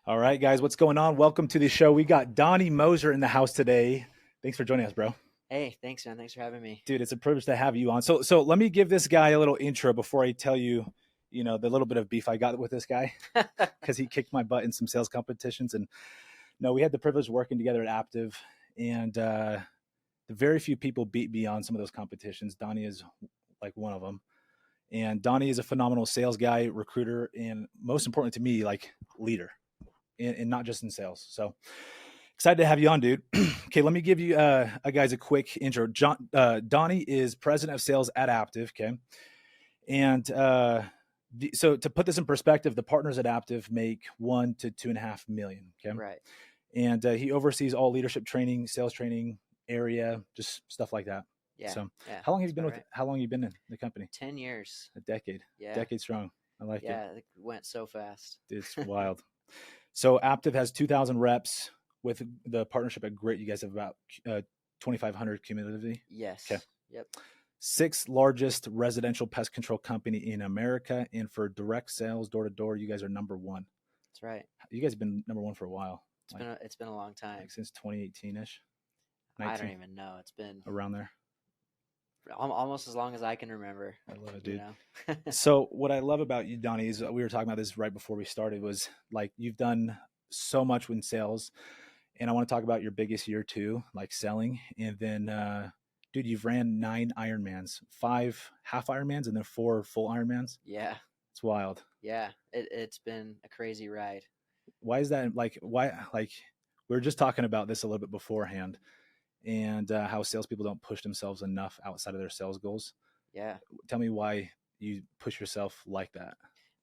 All right, guys, what's going on? Welcome to the show. We got Donnie Moser in the house today. Thanks for joining us, bro. Hey, thanks, man. Thanks for having me. Dude, it's a privilege to have you on. So let me give this guy a little intro before I tell you, the little bit of beef I got with this guy because he kicked my butt in some sales competitions. And no, we had the privilege of working together at Aptive, and the very few people beat me on some of those competitions. Donnie is like one of them. And Donnie is a phenomenal sales guy, recruiter, and most importantly to me, like leader. And not just in sales. So excited to have you on, dude. Okay, let me give you guys a quick intro. Donnie is president of sales at Aptive. Okay, and so to put this in perspective, the partners at Aptive make 1 to 2.5 million. Okay, Right. and he oversees all leadership training, sales training area, just stuff like that. Yeah. So, Yeah. how long have That's you been about with? right. How long have you been in the company? 10 years. A decade. Yeah. Decade strong. I like it. Yeah. It went so fast. It's wild. So Aptive has 2,000 reps. With the partnership at Grit, you guys have about 2,500 cumulatively. Yes. Okay. Yep. Sixth largest residential pest control company in America. And for direct sales, door to door, you guys are number one. That's right. You guys have been number one for a while. It's been a long time. Like since 2018-ish. I don't even know. It's been around there. almost as long as I can remember. I love it, dude. You know? So what I love about you, Donnie, is we were talking about this right before we started, was like you've done so much in sales. And I want to talk about your biggest year too, like selling. And then, dude, you've ran 9 Ironmans, 5 half Ironmans, and then 4 full Ironmans. Yeah. It's wild. Yeah. It's been a crazy ride. Why is that? Like, why? Like, we were just talking about this a little bit beforehand, and how salespeople don't push themselves enough outside of their sales goals. Yeah. Tell me why you push yourself like that.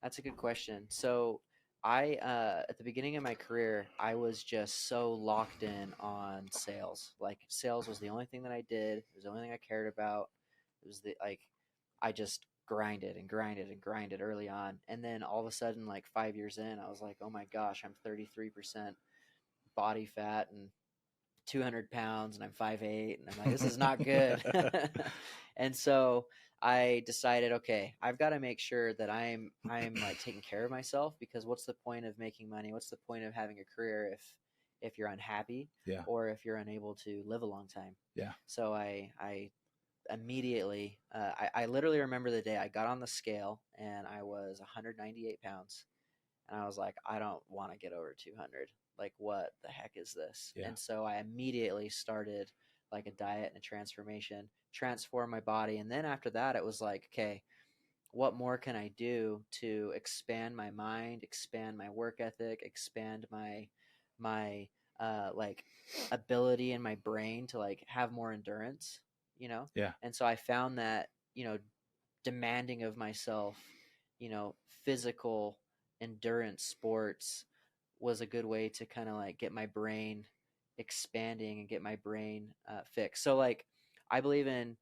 That's a good question. So I at the beginning of my career, I was just so locked in on sales. Like sales was the only thing that I did. It was the only thing I cared about. It was the like I just grinded and grinded and grinded early on. And then all of a sudden, like 5 years in, I was like, oh my gosh, I'm 33% body fat and 200 pounds and I'm 5'8", and I'm like, this is not good. And so I decided, okay, I've got to make sure that I'm like taking care of myself, because what's the point of making money? What's the point of having a career if you're unhappy, Yeah. or if you're unable to live a long time? Yeah. So I immediately I literally remember the day I got on the scale and I was 198 pounds, and I was like, I don't want to get over 200. Like, what the heck is this? Yeah. And so I immediately started like a diet and a transformation, transform my body. And then after that, it was like, okay, what more can I do to expand my mind, expand my work ethic, expand my like ability in my brain to like have more endurance, you know? Yeah. And so I found that, demanding of myself, physical endurance sports was a good way to kind of like get my brain expanding and get my brain fixed. So like I believe in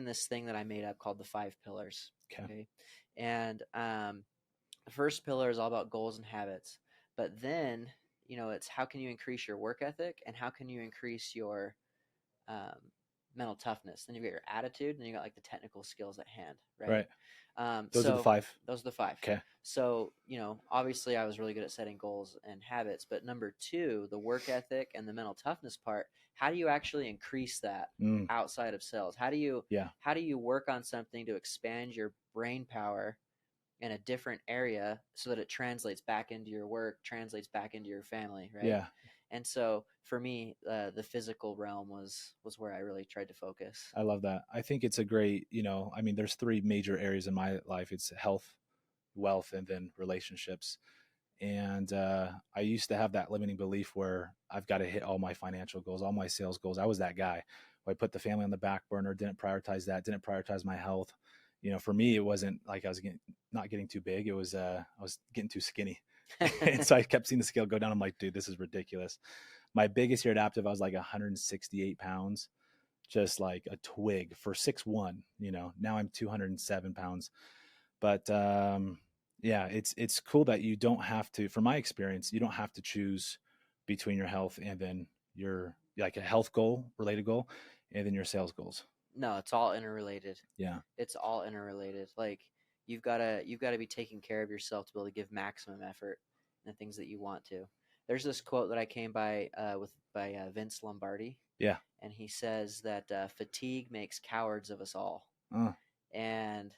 this thing that I made up called the 5 pillars. Okay. And the first pillar is all about goals and habits, but then it's how can you increase your work ethic and how can you increase your um, mental toughness. Then you've got your attitude, and then you got like the technical skills at hand, right? Those are the 5. Those are the 5. Okay. So, obviously I was really good at setting goals and habits, but number 2, the work ethic and the mental toughness part, how do you actually increase that outside of sales? How do you work on something to expand your brain power in a different area so that it translates back into your work, translates back into your family, right? Yeah. And so for me, the physical realm was where I really tried to focus. I love that. I think it's a great, there's 3 major areas in my life. It's health, wealth, and then relationships. And I used to have that limiting belief where I've got to hit all my financial goals, all my sales goals. I was that guy who I put the family on the back burner, didn't prioritize that, didn't prioritize my health. For me, it wasn't like I was not getting too big. It was I was getting too skinny. And so I kept seeing the scale go down. I'm like, dude, this is ridiculous. My biggest year at Aptive, I was like 168 pounds, just like a twig for 6'1", now I'm 207 pounds. But yeah, it's cool that you don't have to, from my experience, you don't have to choose between your health and then your like a health goal, related goal, and then your sales goals. No, it's all interrelated. Yeah. It's all interrelated. Like you've got to be taking care of yourself to be able to give maximum effort. and things that you want to. There's this quote that I came by by Vince Lombardi, Yeah. and he says that fatigue makes cowards of us all. Uh, And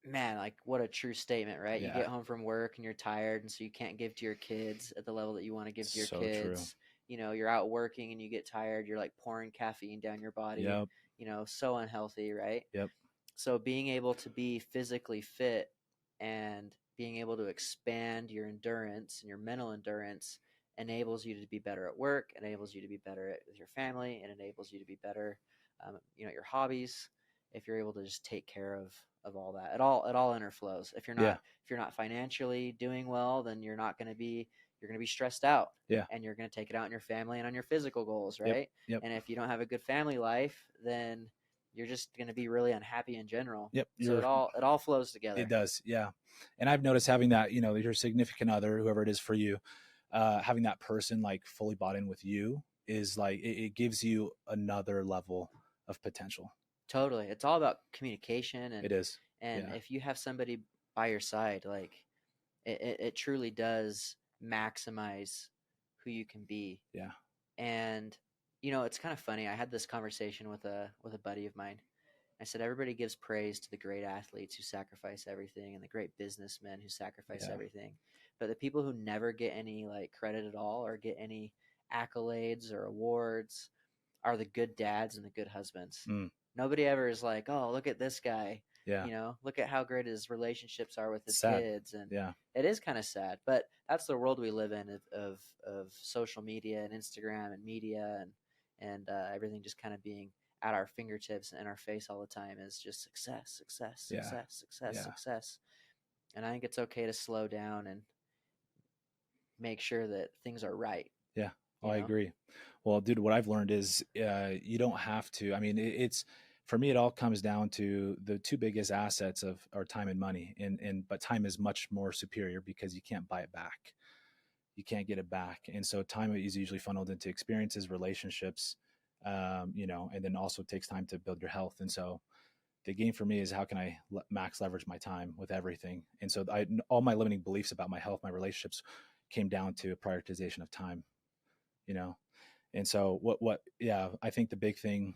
man, like what a true statement, right? You yeah. get home from work and you're tired, and so you can't give to your kids at the level that you want to give to your So true. kids. You're out working and you get tired, you're like pouring caffeine down your body, Yep. so unhealthy, right? Yep. So being able to be physically fit and being able to expand your endurance and your mental endurance enables you to be better at work, enables you to be better with your family, and enables you to be better, at your hobbies. If you're able to just take care of all that, it all interflows. If you're Yeah. not financially doing well, then you're gonna be stressed out, Yeah. and you're gonna take it out on your family and on your physical goals, Yep. right? Yep. And if you don't have a good family life, then you're just going to be really unhappy in general. Yep. So it all flows It together. does. Yeah. And I've noticed having that, your significant other, whoever it is for you, having that person like fully bought in with you is like, it gives you another level of potential. Totally. It's all about communication, It is. and Yeah. if you have somebody by your side, like it truly does maximize who you can be. Yeah. And it's kind of funny. I had this conversation with a buddy of mine. I said everybody gives praise to the great athletes who sacrifice everything and the great businessmen who sacrifice Yeah. everything. But the people who never get any like credit at all or get any accolades or awards are the good dads and the good husbands. Mm. Nobody ever is like, "Oh, look at this guy." Yeah. Look at how great his relationships are with his Sad. kids, and Yeah. it is kind of sad. But that's the world we live in of social media and Instagram and media and everything just kind of being at our fingertips and in our face all the time is just success, success, Yeah. success, success, Yeah. success. And I think it's okay to slow down and make sure that things are right. Yeah. Oh, You I know, agree. Well, dude, what I've learned is you don't have to. I mean, it's for me, it all comes down to the two biggest assets of our time and money. But time is much more superior because you can't buy it back. You can't get it back. And so time is usually funneled into experiences, relationships, and then also takes time to build your health. And so the game for me is how can I max leverage my time with everything. And so all my limiting beliefs about my health, my relationships came down to a prioritization of time, you know? And so yeah, I think the big thing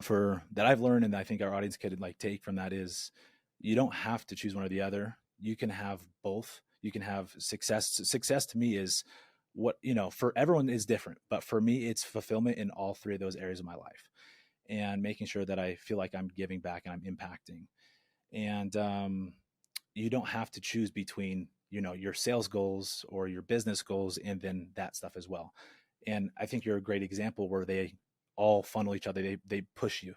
for that I've learned and I think our audience could like take from that is you don't have to choose one or the other. You can have both. You can have success. Success to me is what, for everyone is different, but for me, it's fulfillment in all three of those areas of my life and making sure that I feel like I'm giving back and I'm impacting. And you don't have to choose between, your sales goals or your business goals and then that stuff as well. And I think you're a great example where they all funnel each other. They push you,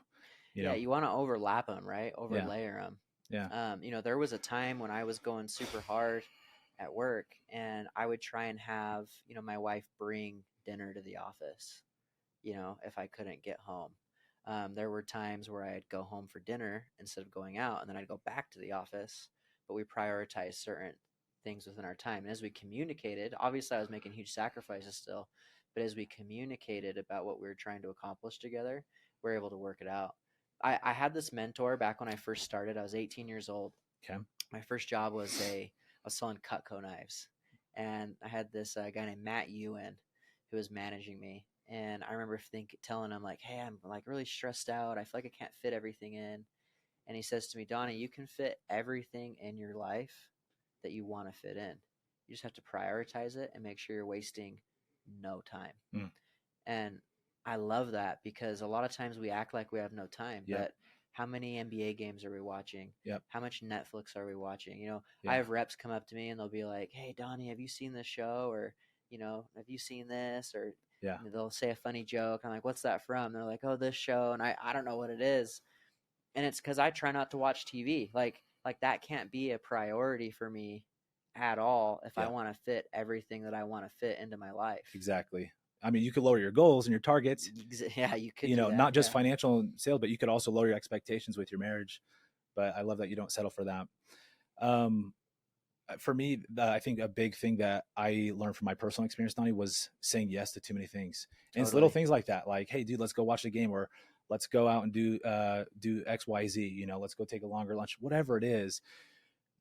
yeah, you want to overlap them, right? Yeah. Overlayer them. Yeah. There was a time when I was going super hard at work, and I would try and have my wife bring dinner to the office. If I couldn't get home. There were times where I'd go home for dinner instead of going out, and then I'd go back to the office. But we prioritized certain things within our time. And as we communicated, obviously I was making huge sacrifices still, but as we communicated about what we were trying to accomplish together, we were able to work it out. I had this mentor back when I first started. I was 18 years old. Okay. My first job I was selling Cutco knives, and I had this guy named Matt Ewan who was managing me. And I remember telling him like, "Hey, I'm like really stressed out. I feel like I can't fit everything in." And he says to me, "Donnie, you can fit everything in your life that you want to fit in. You just have to prioritize it and make sure you're wasting no time." Mm. And I love that because a lot of times we act like we have no time, Yep. but how many NBA games are we watching? Yep. How much Netflix are we watching? I Yeah. have reps come up to me and they'll be like, "Hey, Donnie, have you seen this show?" Or, "Have you seen this?" Or Yeah. they'll say a funny joke. I'm like, "What's that from?" They're like, "Oh, this show." And I don't know what it is. And it's because I try not to watch TV. Like that can't be a priority for me at all if I Yeah. want to fit everything that I want to fit into my life. Exactly. I mean, you could lower your goals and your targets, Yeah, you could do that. not just Yeah. financial and sales, but you could also lower your expectations with your marriage. But I love that you don't settle for that. For me, I think a big thing that I learned from my personal experience, Donnie, was saying yes to too many things. And it's little things like that, like, "Hey, dude, let's go watch the game," or "Let's go out and do X, Y, Z." Let's go take a longer lunch, whatever it is.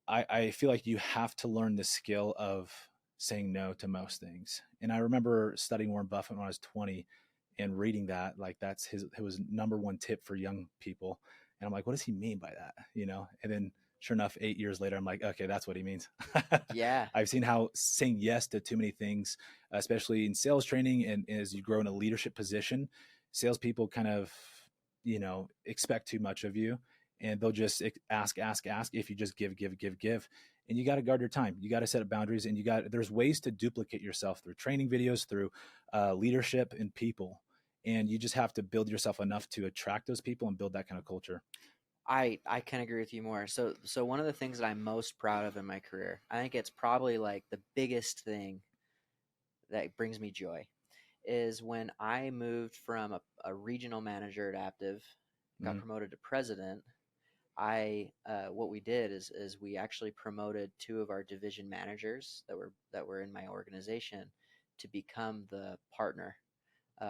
I feel like you have to learn the skill of saying no to most things. And I remember studying Warren Buffett when I was 20 and reading that, like that's his number one tip for young people. And I'm like, what does he mean by that? You know? And then sure enough, 8 years later, I'm like, okay, that's what he means. Yeah. I've seen how saying yes to too many things, especially in sales training and as you grow in a leadership position, salespeople kind of, expect too much of you, and they'll just ask if you just give. And you got to guard your time. You got to set up boundaries, and there's ways to duplicate yourself through training videos, through leadership and people. And you just have to build yourself enough to attract those people and build that kind of culture. I can agree with you more. So one of the things that I'm most proud of in my career, I think it's probably like the biggest thing that brings me joy, is when I moved from a regional manager at Aptive, got Mm-hmm. promoted to president. I what we did is we actually promoted two of our division managers that were in my organization to become the partner,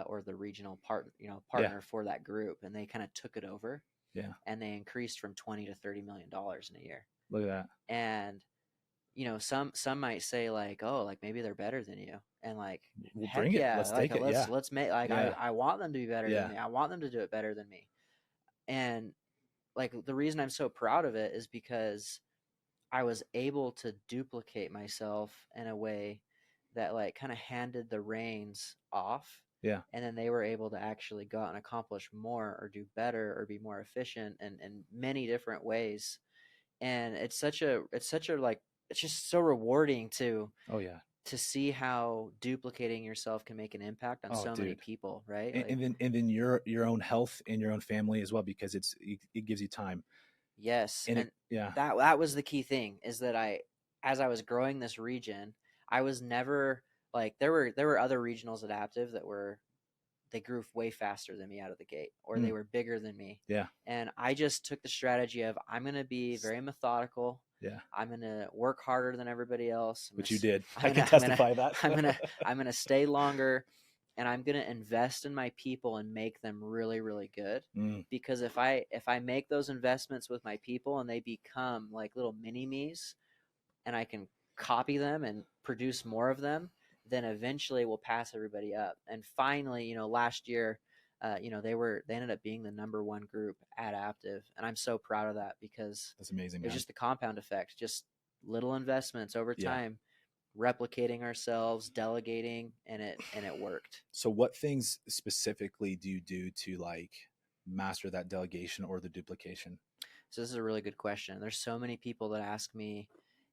or the regional Yeah. partner for that group, and they kind of took it over, Yeah. and they increased from 20 to 30 million dollars in a year. Look at that. And some might say like, oh, like maybe they're better than you, and like, We'll heck bring it. yeah, Let's like take it. Yeah. let's make, like, Yeah. I want them to be better than Yeah. me. I want them to do it better than me. And like the reason I'm so proud of it is because I was able to duplicate myself in a way that like kind of handed the reins off, Yeah. and then they were able to actually go out and accomplish more or do better or be more efficient in many different ways. And it's such a like, it's just so rewarding Oh yeah. to see how duplicating yourself can make an impact on Oh so many dude. people, right? And, Like, and then your own health and your own family as well, because it gives you time. yes, And and yeah. that was the key thing, is that as I was growing this region, I was never like, there were other regionals adaptive that were, they grew way faster than me out of the gate, or they Mm, were bigger than me. yeah. And I just took the strategy of, I'm going to be very methodical. Yeah. I'm going to work harder than everybody else. Which you did. I I'm can going to I'm going to testify that. I'm going to stay longer, and I'm going to invest in my people and make them really really good. Mm, Because if I make those investments with my people and they become like little mini me's, and I can copy them and produce more of them, then eventually we'll pass everybody up. And finally, last year, they ended up being the number one group at Aptive, and I'm so proud of that, because that's amazing, it was man. just the compound effect, just little investments over Yeah. time, replicating ourselves, delegating, and it worked. So what things specifically do you do to like master that delegation or the duplication? So this is a really good question. There's so many people that ask me,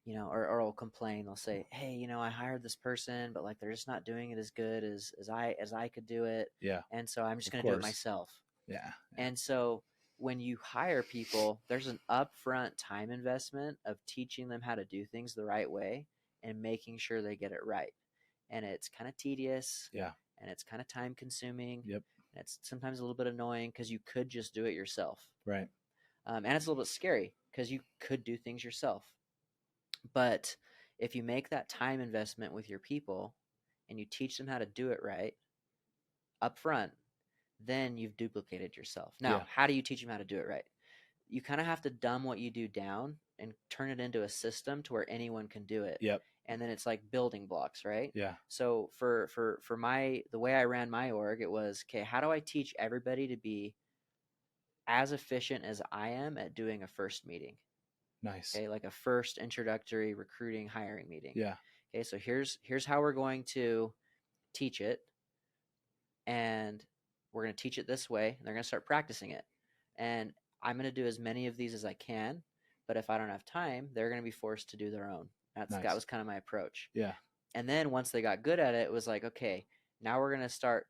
or will complain. They'll say, "Hey, I hired this person, but like they're just not doing it as good as I could do it, Yeah. and so I'm just Of going to do it course. myself." Yeah. Yeah. And so when you hire people, there's an upfront time investment of teaching them how to do things the right way and making sure they get it right. And it's kind of tedious, Yeah. and it's kind of time consuming, Yep. and it's sometimes a little bit annoying because you could just do it yourself. Right. And it's a little bit scary because you could do things yourself. But if you make that time investment with your people and you teach them how to do it right up front, then you've duplicated yourself. Now, Yeah. how do you teach them how to do it right? You kind of have to dumb what you do down and turn it into a system to where anyone can do it. Yep. And then it's like building blocks, right? Yeah. So for the way I ran my org, it was, okay, how do I teach everybody to be as efficient as I am at doing a first meeting? Nice. Okay, like a first introductory recruiting hiring meeting. Yeah. Okay, so here's how we're going to teach it, and we're going to teach it this way, and they're going to start practicing it. And I'm going to do as many of these as I can, but if I don't have time, they're going to be forced to do their own. That Nice. was kind of my approach. Yeah. And then once they got good at it, it was like, okay, now we're going to start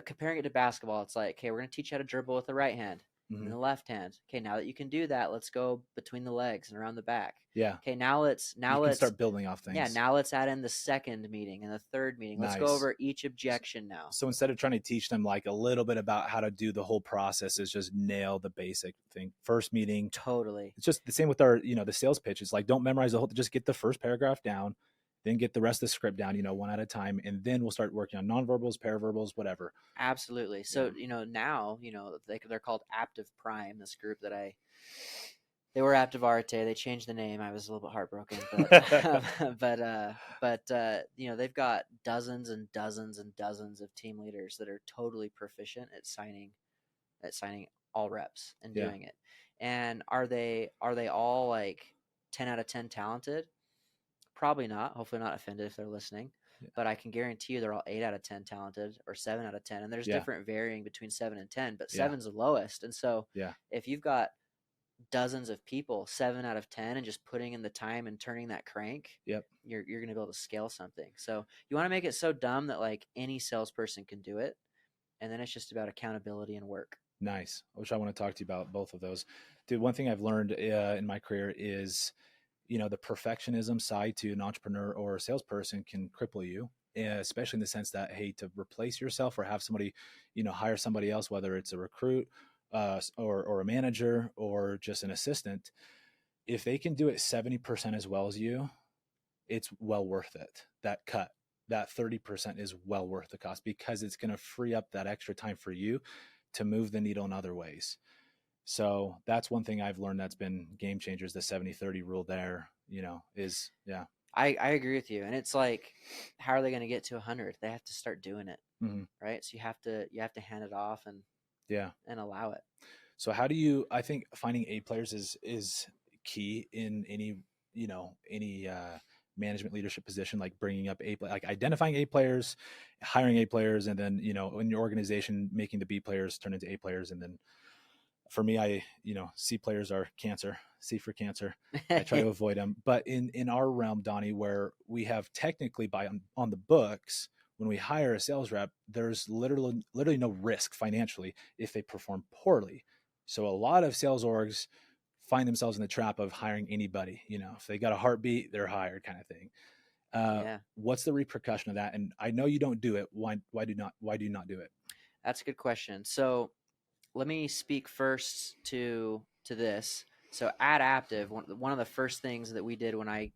comparing it to basketball. It's like, okay, we're going to teach you how to dribble with the right hand and the left hand. Okay, now that you can do that, let's go between the legs and around the back. Yeah. Okay, now let's start building off things. Yeah, now let's add in the second meeting and the third meeting. Let's go Nice. over each objection now. So instead of trying to teach them like a little bit about how to do the whole process, is just nail the basic thing. First meeting. Totally. It's just the same with our, the sales pitch. It's like, don't memorize the whole, just get the first paragraph down, then get the rest of the script down, one at a time. And then we'll start working on nonverbals, paraverbals, whatever. Absolutely. So, now, they're called Aptive Prime, this group that They were Active Arte. They changed the name. I was a little bit heartbroken, but you know, they've got dozens and dozens and dozens of team leaders that are totally proficient at signing all reps and Yeah. doing it. And are they all like 10 out of 10 talented? Probably not. Hopefully not offended if they're listening. Yeah. But I can guarantee you they're all 8 out of 10 talented or 7 out of 10. And there's Yeah. different varying between 7 and 10, but Yeah. seven's the lowest. And so Yeah. if you've got dozens of people, 7 out of 10, and just putting in the time and turning that crank, Yep. you're going to be able to scale something. So you want to make it so dumb that like any salesperson can do it. And then it's just about accountability and work. Nice. Which I want to talk to you about both of those. Dude, one thing I've learned in my career is, the perfectionism side to an entrepreneur or a salesperson can cripple you, especially in the sense that, hey, to replace yourself or have somebody, hire somebody else, whether it's a recruit or a manager or just an assistant, if they can do it 70% as well as you, it's well worth it. That cut, that 30% is well worth the cost because it's going to free up that extra time for you to move the needle in other ways. So that's one thing I've learned that's been game changers. The 70-30 rule there, is, yeah. I agree with you. And it's like, how are they going to get to 100? They have to start doing it. Mm-hmm. Right. So you have to hand it off and allow it. So I think finding A players is key in any management leadership position, like bringing up like identifying A players, hiring A players, and then, in your organization, making the B players turn into A players. And then for me, C players are cancer, C for cancer. I try to avoid them. But in our realm, Donnie, where we have technically on the books, when we hire a sales rep, there's literally no risk financially if they perform poorly. So a lot of sales orgs find themselves in the trap of hiring anybody. If they got a heartbeat, they're hired, kind of thing. Yeah. What's the repercussion of that? And I know you don't do it. Why do you not do it? That's a good question. So let me speak first to this. So at Aptive, one of the first things that we did when I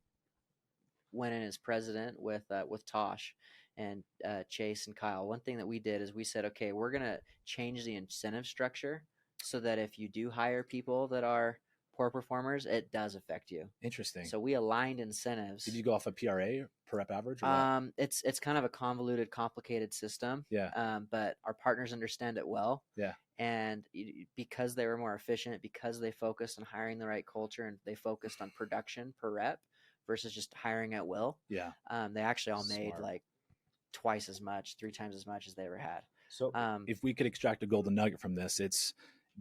went in as president with Tosh and Chase and Kyle, one thing that we did is we said, okay, we're gonna change the incentive structure so that if you do hire people that are poor performers, it does affect you. Interesting. So we aligned incentives. Did you go off a PRA, per rep average? Or what? It's kind of a convoluted, complicated system. Yeah. But our partners understand it well. Yeah. And because they were more efficient, because they focused on hiring the right culture and they focused on production per rep versus just hiring at will. Yeah. They actually all made Smart. like twice as much, 3 times as much as they ever had. So if we could extract a golden nugget from this, it's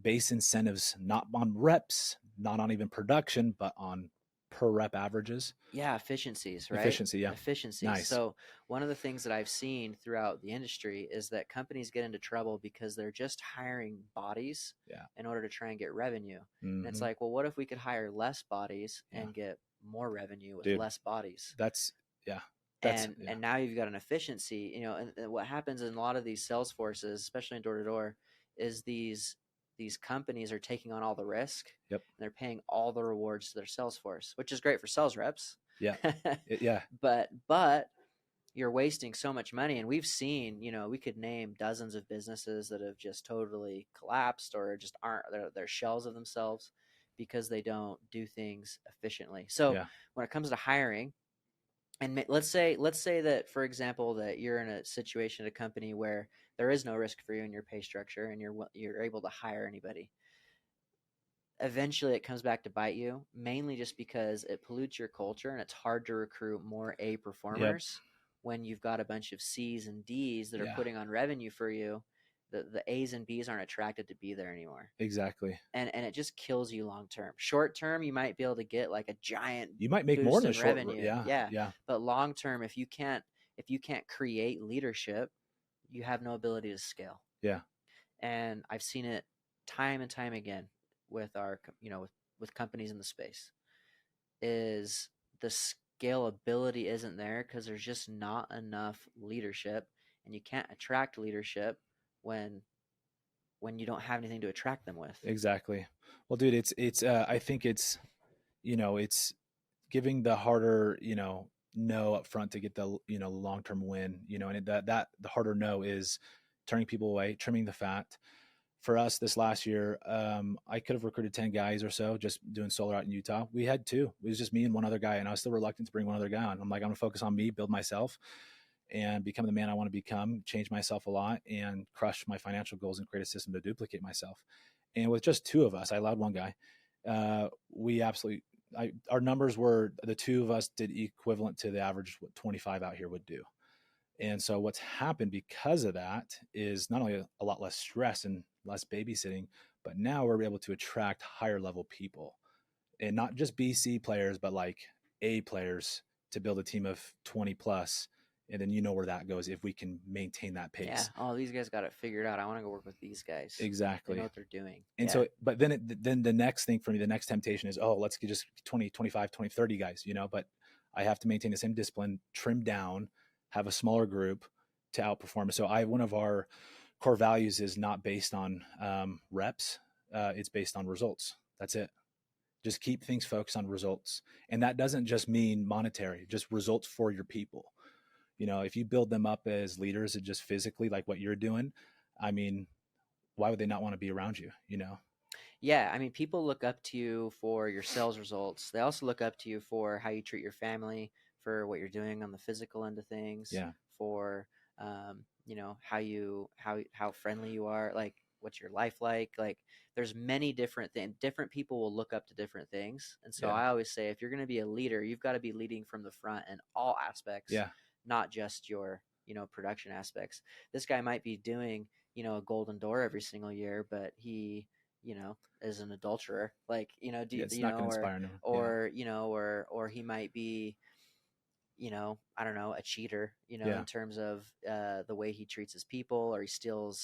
base incentives, not on reps, not on even production, but on per rep averages. Yeah, efficiencies, right? Efficiency, yeah. Efficiencies. Nice. So one of the things that I've seen throughout the industry is that companies get into trouble because they're just hiring bodies in order to try and get revenue. Mm-hmm. And it's like, well, what if we could hire less bodies and get more revenue with less bodies? And now you've got an efficiency, and what happens in a lot of these sales forces, especially in door to door, is these companies are taking on all the risk. Yep. And they're paying all the rewards to their sales force, which is great for sales reps. Yeah. Yeah. But you're wasting so much money. And we've seen, we could name dozens of businesses that have just totally collapsed or just aren't, they're shells of themselves because they don't do things efficiently. So when it comes to hiring, and let's say that, for example, that you're in a situation at a company where there is no risk for you in your pay structure and you're able to hire anybody. Eventually it comes back to bite you, mainly just because it pollutes your culture and it's hard to recruit more A performers when you've got a bunch of C's and D's that are putting on revenue for you. The A's and B's aren't attracted to be there anymore. Exactly. And it just kills you long term. Short term, you might be able to get like a giant you might make more than a short revenue. Yeah. But long term, if you can't create leadership, you have no ability to scale. Yeah. And I've seen it time and time again with our with companies in the space, is the scalability isn't there because there's just not enough leadership, and you can't attract leadership when you don't have anything to attract them with. Exactly. Well, dude, it's I think it's it's giving the harder no up front to get the long-term win, and that the harder no is turning people away, trimming the fat, for us this last year, I could have recruited 10 guys or so just doing solar out in Utah. We had two. It was just me and one other guy, and I was still reluctant to bring one other guy on. I'm like, I'm gonna focus on me, build myself, and become the man I want to become, change myself a lot, and crush my financial goals and create a system to duplicate myself. And with just two of us, I allowed one guy. We absolutely, our numbers were the two of us did equivalent to the average what 25 out here would do. And so what's happened because of that is not only a lot less stress and less babysitting, but now we're able to attract higher level people, and not just BC players, but like A players to build a team of 20 plus. And then you know where that goes if we can maintain that Yeah. pace. Oh, these guys got it figured out. I want to go work with these guys. They know Exactly. what they're doing. And Yeah. so, but then, then the next thing for me, the next temptation is, oh, let's get just 20, 25, 20, 30 guys, but I have to maintain the same discipline, trim down, have a smaller group to outperform. So one of our core values is not based on reps. It's based on results. That's it. Just keep things focused on results. And that doesn't just mean monetary, just results for your people. If you build them up as leaders and just physically like what you're doing, I mean, why would they not want to be around you? Yeah, I mean, people look up to you for your sales results. They also look up to you for how you treat your family, for what you're doing on the physical end of things, Yeah. for how friendly you are, like what's your life like. Like there's many different things. Different people will look up to different things. And so Yeah. I always say if you're going to be a leader, you've got to be leading from the front in all aspects, Yeah. not just your, production aspects. This guy might be doing, a golden door every single year, but he is an adulterer, like, Yeah, it's not going to inspire them. Yeah. or he might be, I don't know, a cheater, Yeah. in terms of the way he treats his people, or he steal,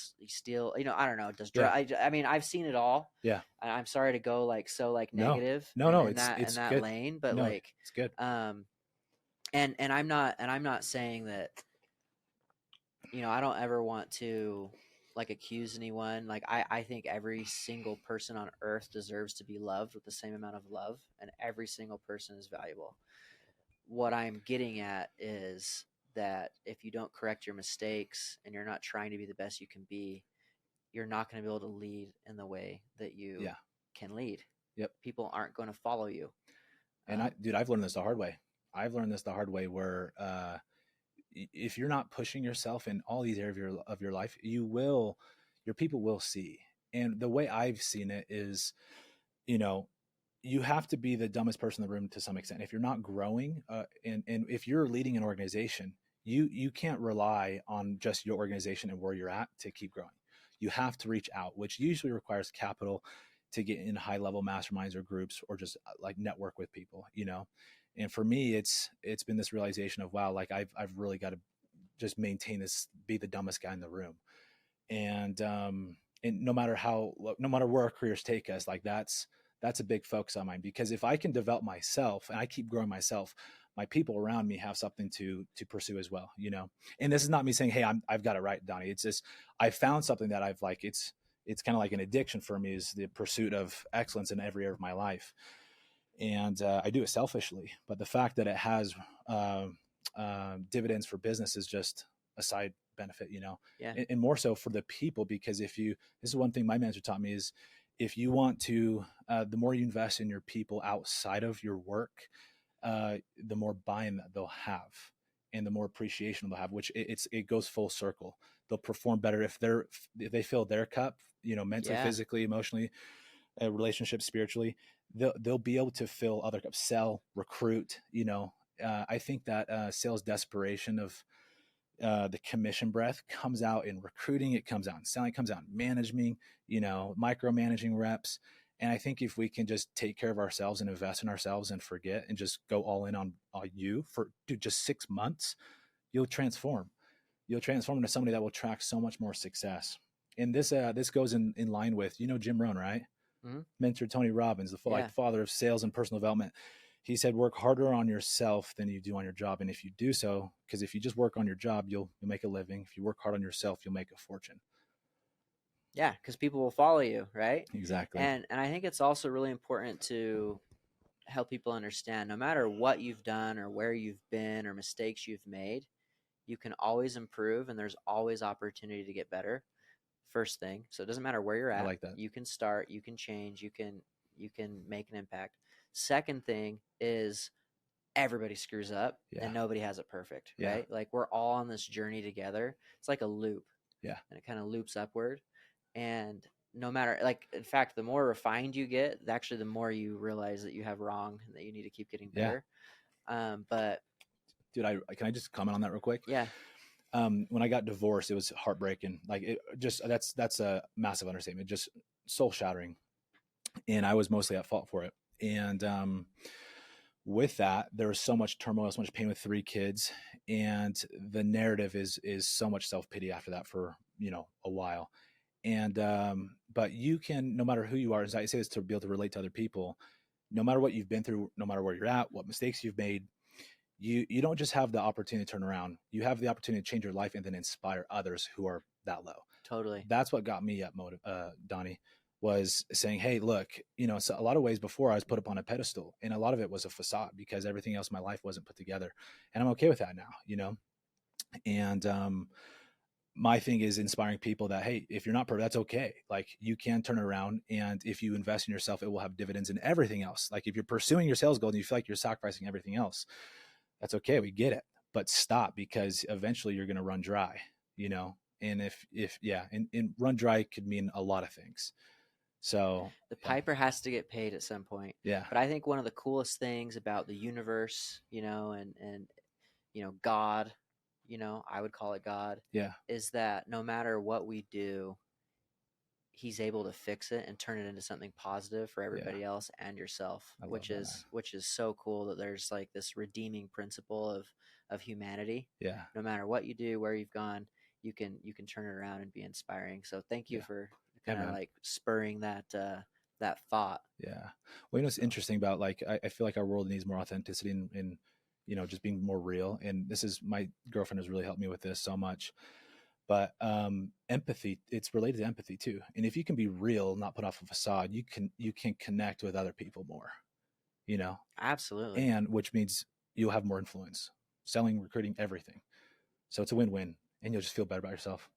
I don't know, does Yeah. I mean, I've seen it all. Yeah. I'm sorry to go like so like No. negative No. in It's that good. lane, but No, like, it's good. and I'm not saying that, I don't ever want to like accuse anyone. Like I think every single person on earth deserves to be loved with the same amount of love, and every single person is valuable. What I'm getting at is that if you don't correct your mistakes and you're not trying to be the best you can be, you're not going to be able to lead in the way that you Yeah. can lead. Yep. People aren't going to follow you. And I've learned this the hard way. Where if you're not pushing yourself in all these areas of your life, your people will see. And the way I've seen it is, you have to be the dumbest person in the room to some extent. If you're not growing, and if you're leading an organization, you can't rely on just your organization and where you're at to keep growing. You have to reach out, which usually requires capital to get in high level masterminds or groups, or just like network with people. And for me, it's been this realization of, wow, like I've really got to just maintain this, be the dumbest guy in the room. And no matter where our careers take us, like that's a big focus on mine, because if I can develop myself and I keep growing myself, my people around me have something to pursue as well. And this is not me saying, hey, I've got it right, Donnie. It's just, I found something that I've like, it's kind of like an addiction for me, is the pursuit of excellence in every area of my life. And I do it selfishly, but the fact that it has dividends for business is just a side benefit. Yeah. And more so for the people, because this is one thing my mentor taught me, is if you want to, the more you invest in your people outside of your work, the more buy-in that they'll have, and the more appreciation they'll have, which it goes full circle. They'll perform better if they fill their cup, mentally, Yeah. physically, emotionally, relationships, spiritually. They'll be able to fill other cups, sell, recruit. I think that sales desperation of the commission breath comes out in recruiting. It comes out in selling. It comes out in managing. Micromanaging reps. And I think if we can just take care of ourselves and invest in ourselves and forget and just go all in on you for just 6 months, you'll transform. You'll transform into somebody that will attract so much more success. And this goes in line with, Jim Rohn, right? Mm-hmm. Mentor Tony Robbins, the father of sales and personal development. He said, work harder on yourself than you do on your job. And if you do so, because if you just work on your job, you'll make a living. If you work hard on yourself, you'll make a fortune. Yeah, because people will follow you, right? Exactly. And I think it's also really important to help people understand, no matter what you've done or where you've been or mistakes you've made, you can always improve, and there's always opportunity to get better. first thing. So it doesn't matter where you're I at. like that. You can start, you can change, you can make an impact. Second thing is everybody screws up Yeah. and nobody has it perfect, Yeah. right? Like we're all on this journey together. It's like a loop. Yeah. And it kind of loops upward. And no matter, like, in fact, the more refined you get, actually the more you realize that you have wrong and that you need to keep getting Yeah. better. But Dude, can I just comment on that real quick? yeah, When I got divorced, it was heartbreaking. Like it just, that's a massive understatement, just soul shattering. And I was mostly at fault for it. And, with that, there was so much turmoil, so much pain with 3 kids. And the narrative is so much self-pity after that for, a while. And, but you can, no matter who you are, as I say this to be able to relate to other people, no matter what you've been through, no matter where you're at, what mistakes you've made, you don't just have the opportunity to turn around. You have the opportunity to change your life and then inspire others who are that low. totally. That's what got me at Donnie, was saying, hey, look, so a lot of ways before I was put up on a pedestal, and a lot of it was a facade because everything else in my life wasn't put together. And I'm okay with that now. And, my thing is inspiring people that, hey, if you're not perfect, that's okay. Like you can turn it around. And if you invest in yourself, it will have dividends in everything else. Like if you're pursuing your sales goal and you feel like you're sacrificing everything else, that's okay. We get it, but stop, because eventually you're going to run dry, and and run dry could mean a lot of things. So The piper has to get paid at some point. yeah, But I think one of the coolest things about the universe, and God, I would call it God, yeah, is that no matter what we do, he's able to fix it and turn it into something positive for yeah. everybody else and yourself, I love which that, is man. which is so cool that there's like this redeeming principle of humanity. Yeah, No matter what you do, where you've gone, you can turn it around and be inspiring. So thank you yeah, for yeah, kind of man. like spurring that thought. Yeah. Well, it's So interesting about, like, I feel like our world needs more authenticity and just being more real. And this is, my girlfriend has really helped me with this so much. But empathy, it's related to empathy too. And if you can be real, not put off a facade, you can connect with other people more, you know, absolutely. and which means you'll have more influence, selling, recruiting, everything. So it's a win-win, and you'll just feel better about yourself.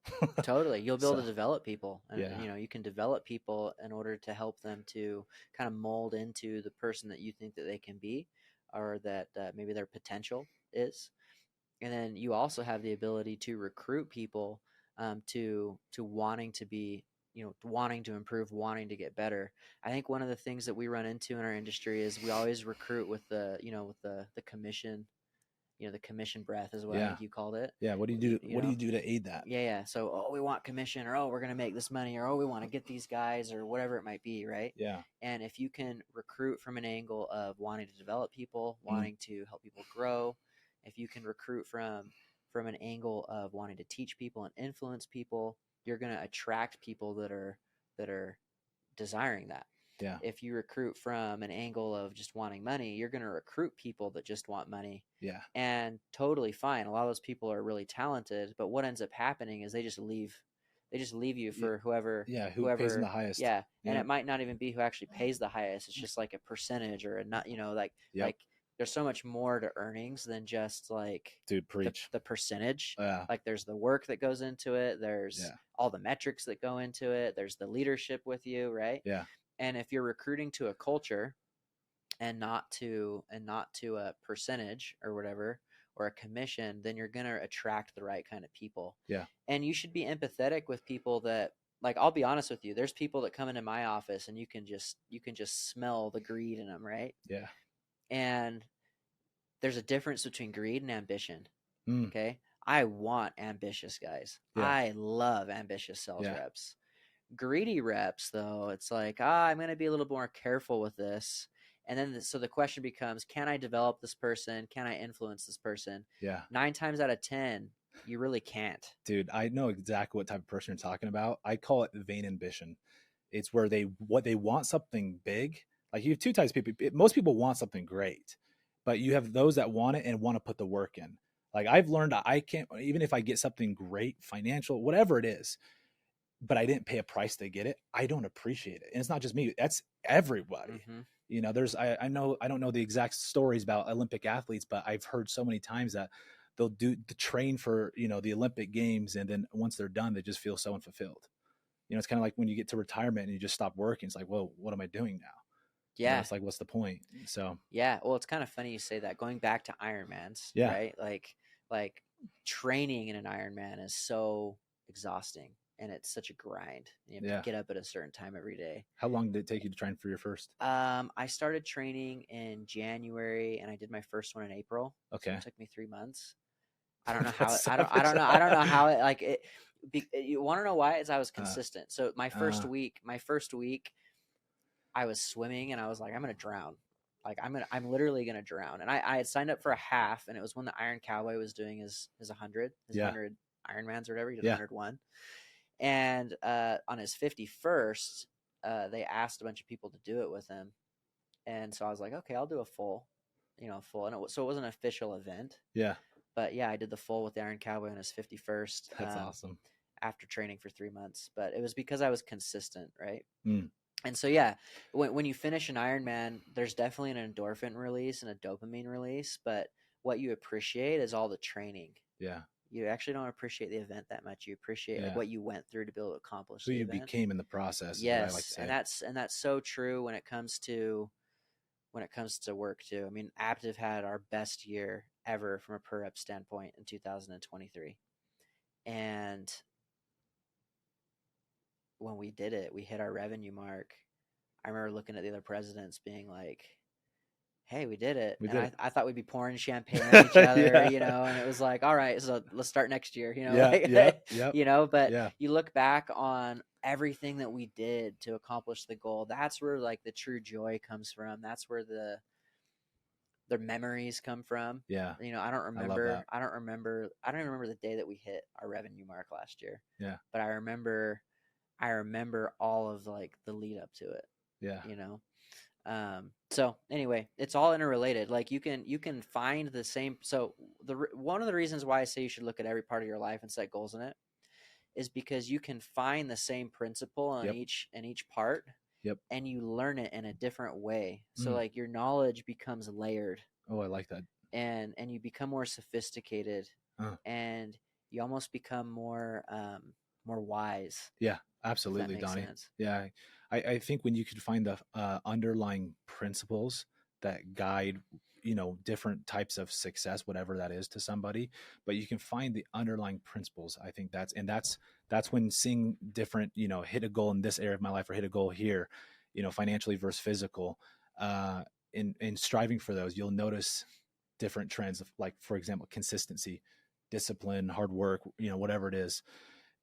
Totally. You'll be able So to develop people. And yeah, you can develop people in order to help them to kind of mold into the person that you think that they can be, or that maybe their potential is. And then you also have the ability to recruit people to wanting to be, wanting to improve, wanting to get better. I think one of the things that we run into in our industry is we always recruit with the commission. The commission breath is what I yeah, think you called it. yeah. What do you You, do? you What do know, you do to aid that? yeah, yeah. So, oh, we want commission, or oh, we're gonna make this money, or oh, we want to get these guys, or whatever it might be, right? Yeah, And if you can recruit from an angle of wanting to develop people, mm, wanting to help people grow, if you can recruit from an angle of wanting to teach people and influence people, you're gonna attract people that are desiring that. yeah, If you recruit from an angle of just wanting money, you're going to recruit people that just want money, yeah, and totally fine. A lot of those people are really talented, but what ends up happening is they just leave. They just leave you Y- for whoever, yeah. Who pays them the highest? yeah. And Yeah, it might not even be who actually pays the highest. It's just like a percentage or a not, yep. like there's so much more to earnings than just like Dude, the preach. the percentage. Yeah, Like there's the work that goes into it. There's yeah, all the metrics that go into it. There's the leadership with you, right? yeah, And if you're recruiting to a culture and not to a percentage or whatever, or a commission, then you're going to attract the right kind of people. yeah, And you should be empathetic with people that, like, I'll be honest with you, there's people that come into my office and you can just smell the greed in them, right? yeah. And there's a difference between greed and ambition. Mm, Okay? I want ambitious guys. yeah, I love ambitious sales yeah, reps. Greedy reps, though, it's like, I'm going to be a little more careful with this. And then, so the question becomes, can I develop this person? Can I influence this person? yeah. 9 times out of 10, you really can't. Dude, I know exactly what type of person you're talking about. I call it vain ambition. It's where they want something big. Like, you have two types of people. Most people want something great, but you have those that want it and want to put the work in. Like, I've learned that I can't, even if I get something great, financial, whatever it is, but I didn't pay a price to get it, I don't appreciate it. And it's not just me, that's everybody. Mm-hmm. I know, I don't know the exact stories about Olympic athletes, but I've heard so many times that they'll do the train for, the Olympic games. And then once they're done, they just feel so unfulfilled. It's kind of like when you get to retirement and you just stop working. It's like, well, what am I doing now? Yeah. It's like, what's the point? So Yeah. Well, it's kind of funny you say that. Going back to Ironmans, yeah, right? Like training in an Ironman is so exhausting and it's such a grind. You have to yeah. get up at a certain time every day. How long did it take you to train for your first? I started training in January and I did my first one in April. So Okay. it took me 3 months. I don't know That's how it, savage. I don't know how it like it. You want to know why? Is I was uh, consistent. So my first week, I was swimming and I was like, I'm gonna drown. Like I'm literally gonna drown. And I had signed up for a half, and it was when the Iron Cowboy was doing his 100 Ironmans or whatever. He did yeah. 101, and on his 51st, they asked a bunch of people to do it with him, and so I was like, okay, I'll do a full, full. And so it was an official event, Yeah. but yeah, I did the full with the Iron Cowboy on his 51st. That's awesome. After training for 3 months, but it was because I was consistent, right? Mm. And so, yeah, when you finish an Ironman, there's definitely an endorphin release and a dopamine release. But what you appreciate is all the training. Yeah. You actually don't appreciate the event that much. You appreciate like Yeah. what you went through to be able to accomplish Who the you event. became in the process is what I like to Yes, say. and that's so true when it comes to work too. I mean, Aptiv had our best year ever from a per rep standpoint in 2023, and when we did it, we hit our revenue mark. I remember looking at the other presidents being like, hey, we did it. We And did I thought we'd be pouring champagne on each other, yeah. and it was like, all right, so let's start next year, Yeah. Yep. Yep. but Yeah. you look back on everything that we did to accomplish the goal. That's where like the true joy comes from. That's where the memories come from. Yeah. I don't I love remember, that. I don't remember, I don't even remember the day that we hit our revenue mark last year, Yeah. but I remember all of like the lead up to it, Yeah. So anyway, it's all interrelated. Like you can find the same. So one of the reasons why I say you should look at every part of your life and set goals in it is because you can find the same principle in Yep. each part. Yep. And you learn it in a different way. So Mm. like your knowledge becomes layered. Oh, I like that. And you become more sophisticated, and you almost become more wise. Yeah, If that absolutely, makes Donnie. sense. Yeah, I think when you could find the underlying principles that guide, different types of success, whatever that is to somebody, but you can find the underlying principles. I think that's when seeing different, hit a goal in this area of my life or hit a goal here, financially versus physical, in striving for those, you'll notice different trends of, like, for example, consistency, discipline, hard work, whatever it is.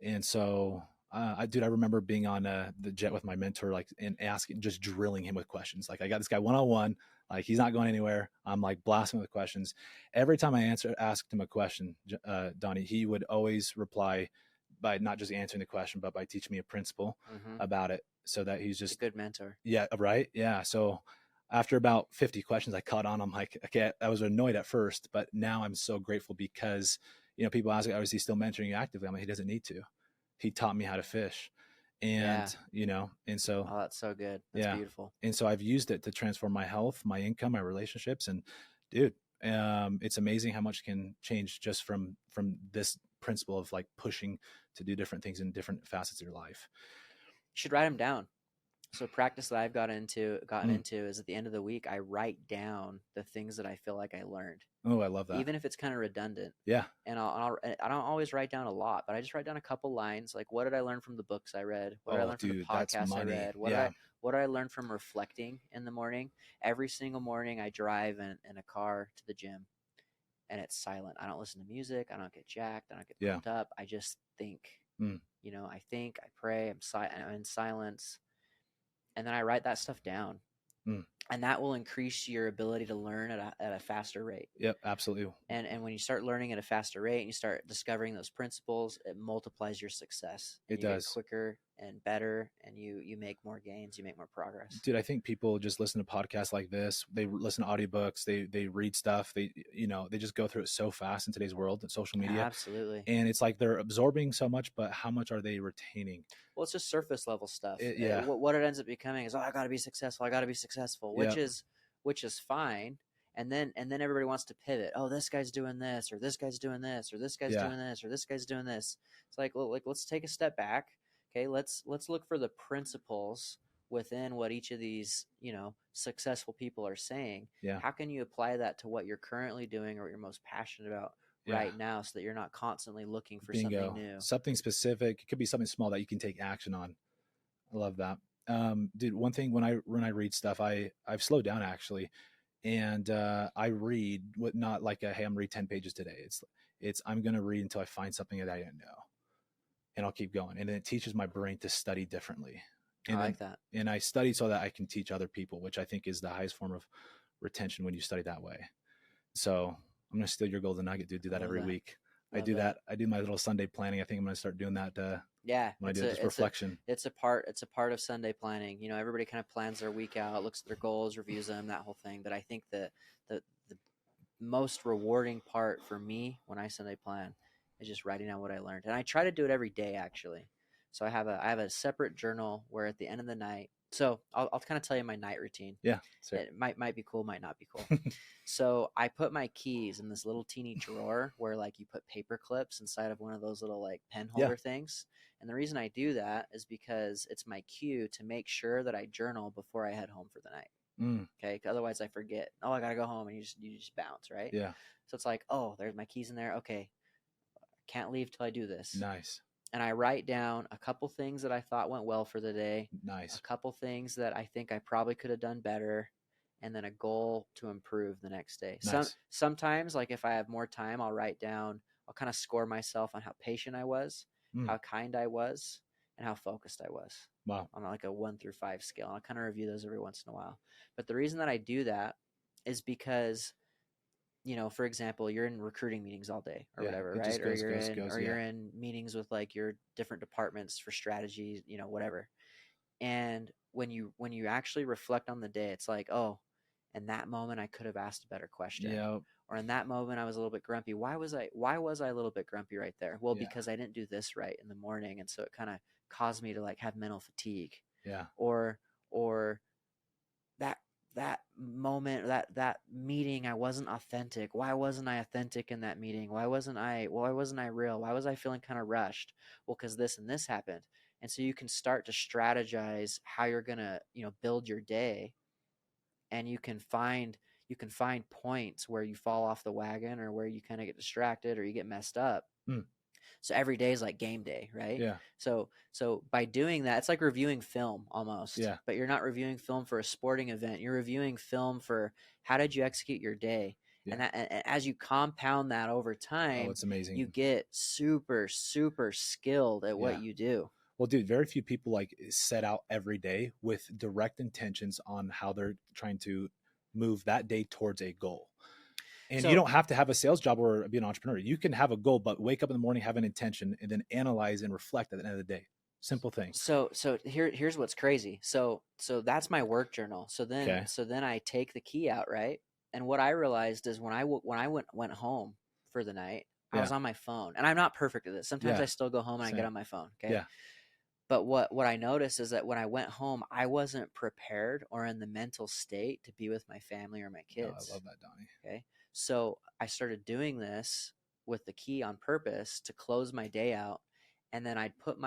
And so, I remember being on the jet with my mentor, like, and just drilling him with questions. Like, I got this guy 1-on-1, like, he's not going anywhere. I'm like blasting with questions. Every time I asked him a question, Donnie, he would always reply by not just answering the question, but by teaching me a principle about it, so that he's just a good mentor. Yeah, right. Yeah. So after about 50 questions, I caught on. I'm like, okay, I was annoyed at first, but now I'm so grateful because, people ask, oh, is he still mentoring you actively? I'm like, he doesn't need to. He taught me how to fish. And, and so, Oh, that's so good. That's beautiful. And so I've used it to transform my health, my income, my relationships. And dude, it's amazing how much can change just from this principle of like pushing to do different things in different facets of your life. You should write them down. So practice that I've gotten into is at the end of the week, I write down the things that I feel like I learned. Oh, I love that. Even if it's kind of redundant. Yeah. And I don't always write down a lot, but I just write down a couple lines. Like, what did I learn from the books I read? What did I learn from the podcasts I read? What did I learn from reflecting in the morning? Every single morning I drive in a car to the gym, and it's silent. I don't listen to music. I don't get jacked. I don't get pumped up. I just think. I think, I pray. I'm in silence. And then I write that stuff down. And that will increase your ability to learn at a faster rate. Yep, absolutely. And when you start learning at a faster rate and you start discovering those principles, it multiplies your success. It does. Get quicker and better, and you make more gains, you make more progress. Dude, I think people just listen to podcasts like this. They listen to audiobooks. They read stuff. They just go through it so fast in today's world and social media. Absolutely. And it's like they're absorbing so much, but how much are they retaining? Well, it's just surface level stuff. Yeah. What it ends up becoming is, I got to be successful. I got to be successful, which is fine. And then everybody wants to pivot. Oh, this guy's doing this, or this guy's doing this, or this guy's doing this, or this guy's doing this. It's like, let's take a step back, Okay, let's look for the principles within what each of these, successful people are saying. Yeah. How can you apply that to what you're currently doing or what you're most passionate about Yeah. right now, so that you're not constantly looking for something Bingo. new? Something specific. It could be something small that you can take action on. I love that. Dude, one thing when I read stuff, I've slowed down actually, and I read what not like a, hey, I'm read 10 pages today. It's I'm gonna read until I find something that I didn't know, and I'll keep going. And then it teaches my brain to study differently. I And then like that. and I study so that I can teach other people, which I think is the highest form of retention when you study that way. So I'm gonna steal your golden nugget, dude. Do I that love every that. week. I Love do that. that. I do my little Sunday planning. I think I'm gonna start doing that Yeah, when I do it, just reflection. it's a part of Sunday planning. Everybody kind of plans their week out, looks at their goals, reviews them, that whole thing. But I think the most rewarding part for me when I Sunday plan is just writing down what I learned. And I try to do it every day actually. So I have a separate journal where at the end of the night, so I'll kind of tell you my night routine. Yeah, sure. It might be cool, might not be cool. So I put my keys in this little teeny drawer where like you put paper clips inside of one of those little like pen Yeah. holder things. And the reason I do that is because it's my cue to make sure that I journal before I head home for the night. Mm, Okay, otherwise I forget. Oh, I gotta go home, and you just bounce, right? yeah. So it's like, oh, there's my keys in there. Okay, can't leave till I do this. Nice. And I write down a couple things that I thought went well for the day, a Nice. couple things that I think I probably could have done better, and then a goal to improve the next day. Nice. Sometimes, like if I have more time, I'll write down. I'll kind of score myself on how patient I was, Mm, how kind I was, and how focused I was wow. on like a 1 through 5 scale. And I'll kind of review those every once in a while. But the reason that I do that is because, for example, you're in recruiting meetings all day or Yeah. whatever, It right? just Or goes, goes, goes. you're Yeah. in meetings with like your different departments for strategy, whatever. And when you actually reflect on the day, it's like, oh, in that moment I could have asked a better question. Yeah. Or in that moment I was a little bit grumpy. Why was I a little bit grumpy right there? Well, Yeah. because I didn't do this right in the morning, and so it kind of caused me to like have mental fatigue. Yeah. Or that that moment, that meeting, I wasn't authentic. Why wasn't I authentic in that meeting? Why wasn't I real? Why was I feeling kind of rushed? Well, because this and this happened. And so you can start to strategize how you're gonna, build your day, and you can find points where you fall off the wagon, or where you kind of get distracted or you get messed up. Mm, So every day is like game day, right? yeah. So by doing that, it's like reviewing film almost. Yeah. But you're not reviewing film for a sporting event. You're reviewing film for how did you execute your day. Yeah. And as you compound that over Oh, time, it's amazing. you get super, super skilled at what Yeah. you do. Well, dude, very few people like set out every day with direct intentions on how they're trying to move that day towards a goal. And you So don't have to have a sales job or be an entrepreneur. You can have a goal, but wake up in the morning, have an intention, and then analyze and reflect at the end of the day. Simple thing. so here's what's crazy. So that's my work journal. So Okay. then I take the key out, right? And what I realized is when I went home for the night, I Yeah. was on my phone. And I'm not perfect at this. Sometimes Yeah. I still go home and I get Same. on my phone. Okay. Yeah. But what I noticed is that when I went home, I wasn't prepared or in the mental state to be with my family or my Oh, kids. I love that, Donnie. Okay. So I started doing this with the key on purpose to close my day out. And then I put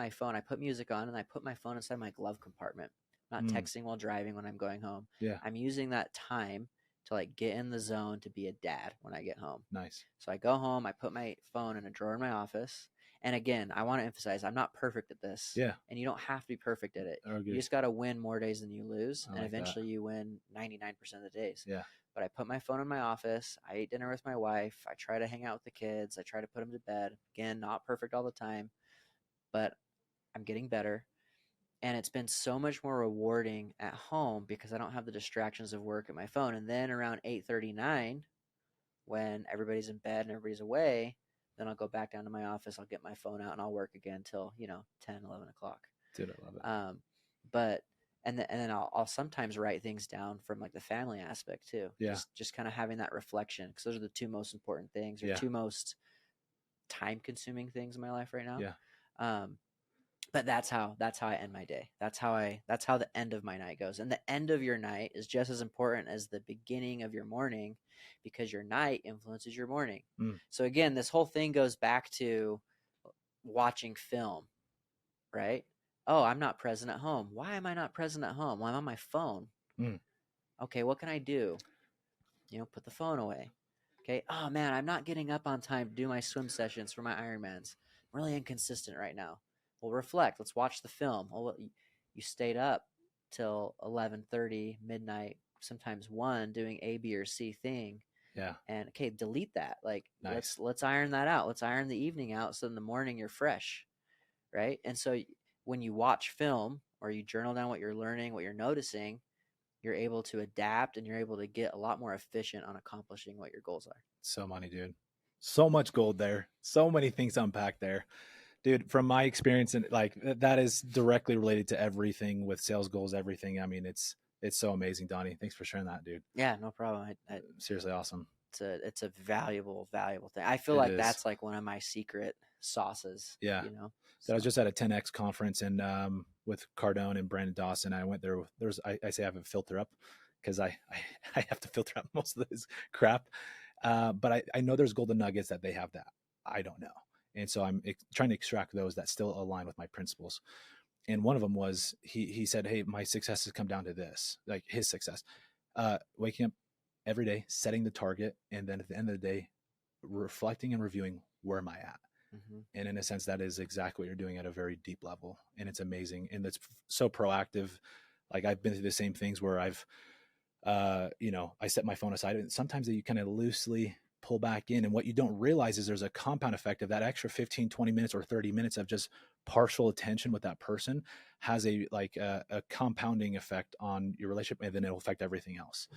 music on, and I put my phone inside my glove compartment. I'm not Mm, texting while driving when I'm going home. yeah. I'm using that time to like get in the zone to be a dad when I get home. Nice. So I go home, I put my phone in a drawer in my office. And again, I want to emphasize, I'm not perfect at this. Yeah. And you don't have to be perfect at it. I You agree. just got to win more days than you lose. I And like that. eventually you win 99% of the days. Yeah. But I put my phone in my office. I ate dinner with my wife. I try to hang out with the kids. I try to put them to bed. Again, not perfect all the time, but I'm getting better. And it's been so much more rewarding at home because I don't have the distractions of work at my phone. And then around 8:39, when everybody's in bed and everybody's away, then I'll go back down to my office. I'll get my phone out and I'll work again till 10, 11 o'clock. Dude, I love it. But and then I'll sometimes write things down from like the family aspect too. Yeah. Just kind of having that reflection, because those are the two most important things, or Yeah. two most time consuming things in my life right now. Yeah. But that's how I end my day. That's how the end of my night goes. And the end of your night is just as important as the beginning of your morning, because your night influences your morning. Mm. So again, this whole thing goes back to watching film, right? Oh, I'm not present at home. Why am I not present at home? Well, I'm on my phone. Mm, Okay, what can I do? Put the phone away. Okay. Oh man, I'm not getting up on time to do my swim sessions for my Ironmans. I'm really inconsistent right now. Well, reflect. Let's watch the film. Well, you stayed up till 11:30, midnight, sometimes 1 doing A, B, or C thing. yeah, And okay, delete that. Like nice. let's iron that out. Let's iron the evening out so in the morning you're fresh, right? And so when you watch film or you journal down what you're learning, what you're noticing, you're able to adapt and you're able to get a lot more efficient on accomplishing what your goals are. So money, dude. So much gold there. So many things unpacked there. Dude, from my experience, and like that is directly related to everything with sales goals, everything. I mean, it's so amazing, Donnie. Thanks for sharing that, dude. Yeah, no problem. Seriously awesome. It's a valuable thing. I feel It like is. that's like one of my secret sauces, Yeah. That I was So just at a 10X conference and with Cardone and Brandon Dawson. I went there. I say I have a filter up because I have to filter out most of this crap. But I know there's golden nuggets that they have that I don't know. And so I'm trying to extract those that still align with my principles. And one of them was he said, "Hey, my success has come down to this, like his success, waking up every day, setting the target, and then at the end of the day, reflecting and reviewing where am I at." hmm And in a sense, that is exactly what you're doing at a very deep level, and it's amazing, and it's so proactive. Like I've been through the same things where I set my phone aside, and sometimes you kind of loosely pull back in, and what you don't realize is there's a compound effect of that extra 15, 20 minutes or 30 minutes of just partial attention with that person has a compounding effect on your relationship, and then it'll affect everything else.